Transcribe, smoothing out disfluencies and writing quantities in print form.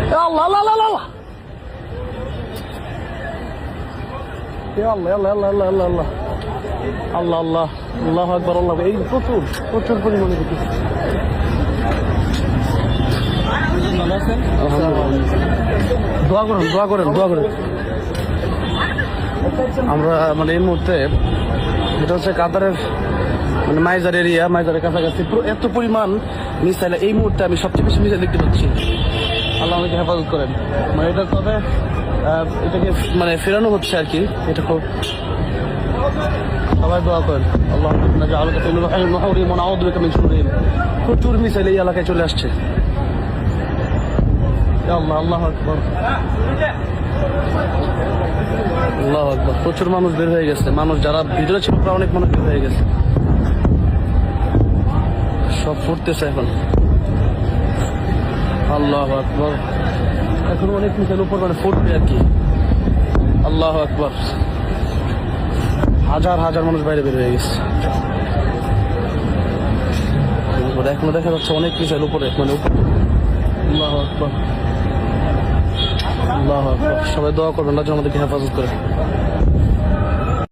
আল্লাহ আল্লাহ আল্লাহ আল্লাহ আল্লাহ আল্লাহ আল্লাহ আল্লাহ আল্লাহ আল্লাহ আল্লাহ আল্লাহ আল্লাহু আকবার আল্লাহ। এই প্রচুর প্রচুর পরিমাণে দেখি। দোয়া করেন দোয়া করেন দোয়া করেন। আমরা মানে এই মুহূর্তে এটা হচ্ছে কাতারের মানে মাইজার এরিয়া, মাইজারের কাছাকাছি এত পরিমাণ মিসাইল এই মুহূর্তে আমি সবচেয়ে বেশি মিসাইল দেখতে পাচ্ছি। আল্লাহ আমাকে হেফাজত করেন। মানে এটা তবে এটাকে মানে ফেরানো হচ্ছে আর কি। এটা খুব সবাই দোয়া করেন। আল্লাহ প্রচুর মিসাইল এই এলাকায় চলে আসছে। আল্লাহ আল্লাহ আকবার আল্লাহ আকবার। প্রচুর মানুষ বের হয়ে গেছে, মানুষ যারা ভিতরে ছিল প্রায় অনেক মানুষ বের হয়ে গেছে, সব ফুটতেছে এখন। আল্লাহ আকবার। এখন অনেক মিসাইল উপর মানে ফুটবে আর কি। আল্লাহ আকবার। হাজার হাজার মানুষ বাইরে বের হয়ে গেছে। এখনো দেখা যাচ্ছে অনেক মিসাইল উপরে মানে উপরে। আল্লাহ আকবার আল্লাহ আকবার। সবাই দোয়া করবেন, আল্লাহ আমাদেরকে হেফাজত করে।